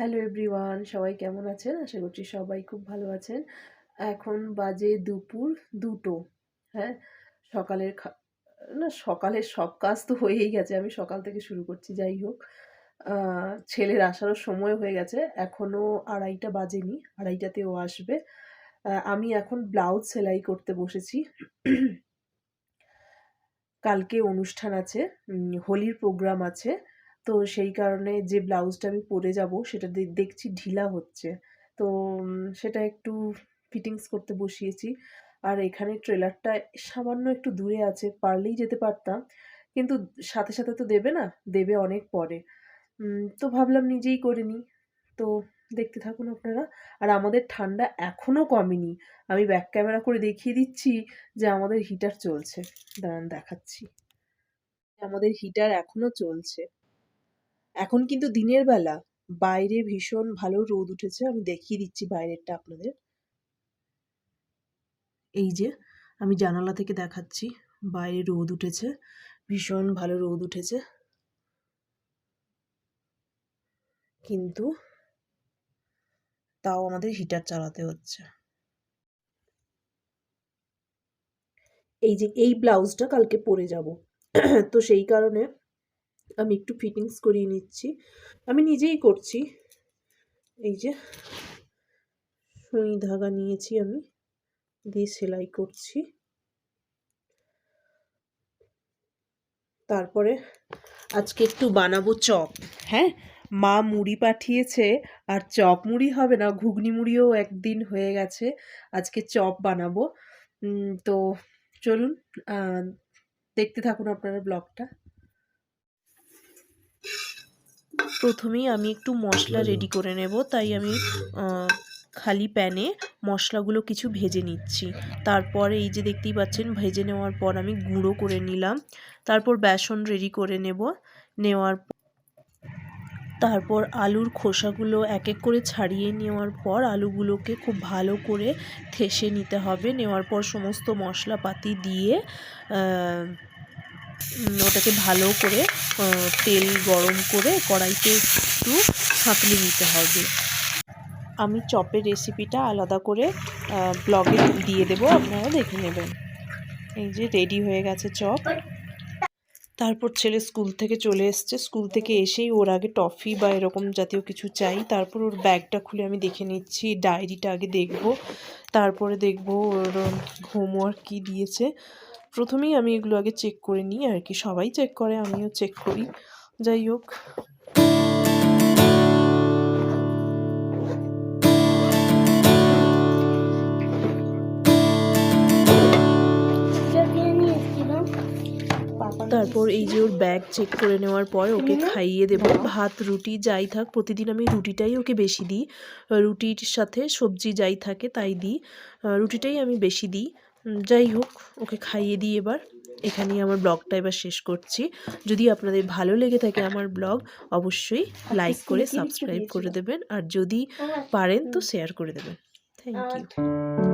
Hello everyone, সবাই কেমন আছেন? আশা করছি সবাই খুব ভালো আছেন। এখন বাজে দুপুর ২টো। হ্যাঁ, সকালের সকালের সব কাজ তো হয়েই গেছে। আমি সকাল থেকে শুরু করছি। যাই হোক, আ ছেলের আসারও সময় হয়ে গেছে। এখনো ২:৩০ বাজেনি। ২:৩০ টাতে ও আসবে। আমি এখন ব্লাউজ সেলাই করতে বসেছি। কালকে অনুষ্ঠান আছে, হোলির প্রোগ্রাম আছে। তো সেই কারণে যে ব্লাউজটা আমি পরে যাবো সেটা দেখছি ঢিলা হচ্ছে। তো সেটা একটু ফিটিংস করতে বসিয়েছি। আর এখানে ট্রেলারটা সামান্য একটু দূরে আছে, পারলেই যেতে পারতাম। কিন্তু সাথে, সাথে তো দেবে না, দেবে অনেক পরে। তো ভাবলাম নিজেই করে নিই। তো দেখতে থাকুন আপনারা। আর আমাদের ঠান্ডা এখনো কমেনি। আমি ব্যাক ক্যামেরা করে দেখিয়ে দিচ্ছি যে আমাদের হিটার চলছে। দাঁড়ান দেখাচ্ছি। আমাদের হিটার এখনো চলছে। এখন কিন্তু দিনের বেলা। বাইরে ভীষণ ভালো রোদ উঠেছে। আমি দেখিয়ে দিচ্ছি বাইরেরটা আপনাদের। এই যে আমি জানালা থেকে দেখাচ্ছি। বাইরে রোদ উঠেছে। ভীষণ ভালো রোদ উঠেছে। কিন্তু তাও আমাদের হিটার চালাতে হচ্ছে। এই যে এই ব্লাউজটা কালকে পরে যাব। তো সেই কারণে আমি একটু ফিটিংস করিয়ে নিচ্ছি। আমি নিজেই করছি। এই যে সুই ধাগা নিয়েছি আমি, দিয়ে সেলাই করছি। তারপরে আজকে একটু বানাবো চপ। হ্যাঁ, মা মুড়ি পাঠিয়েছে, আর চপ মুড়ি হবে না, ঘুগনি মুড়িও একদিন হয়ে গেছে। আজকে চপ বানাবো। তো চলুন, দেখতে থাকুন আপনারা ব্লগটা। প্রথমেই আমি একটু মশলা রেডি করে নেব, তাই আমি খালি প্যানে মশলাগুলো কিছু ভেজে নিচ্ছি। তারপর এই যে দেখতেই পাচ্ছেন, ভেজে নেওয়ার পর আমি গুঁড়ো করে নিলাম। তারপর বেসন রেডি করে নেওয়ার তারপর আলুর খোসাগুলো এক এক করে ছাড়িয়ে নেওয়ার পর আলুগুলোকে খুব ভালো করে থেসে নিতে হবে। নেওয়ার পর সমস্ত মশলাপাতি দিয়ে ওটাকে ভালো করে তেল গরম করে কড়াইতে একটু ছাঁকলে নিতে হবে। আমি চপের রেসিপিটা আলাদা করে ব্লগে দিয়ে দেবো, আপনারা দেখে নেবেন। এই যে রেডি হয়ে গেছে চপ। তারপর ছেলে স্কুল থেকে চলে এসছে। স্কুল থেকে এসেই ওর আগে টফি বা এরকম জাতীয় কিছু চাই। তারপর ওর ব্যাগটা খুলে আমি দেখে নিচ্ছি, ডায়েরিটা আগে দেখব, তারপরে দেখব ওর হোমওয়ার্ক কী দিয়েছে। প্রথমেই আমি এগুলো আগে চেক করে নিই আর কি। সবাই চেক করে, আমিও চেক করি। যাই হোক, তারপর এই যে ওর ব্যাগ চেক করে নেওয়ার পর ওকে খাইয়ে দেব। ভাত রুটি যাই থাক, প্রতিদিন আমি রুটিটাই ওকে বেশি দিই। রুটির সাথে সবজি যাই থাকে তাই দিই, রুটিটাই আমি বেশি দিই। যাই হোক, ওকে খাইয়ে দিই। এবার এখানেই আমার ব্লগটা এবার শেষ করছি। যদি আপনাদের ভালো লেগে থাকে আমার ব্লগ, অবশ্যই লাইক করে সাবস্ক্রাইব করে দেবেন, আর যদি পারেন তো শেয়ার করে দেবেন। Thank you.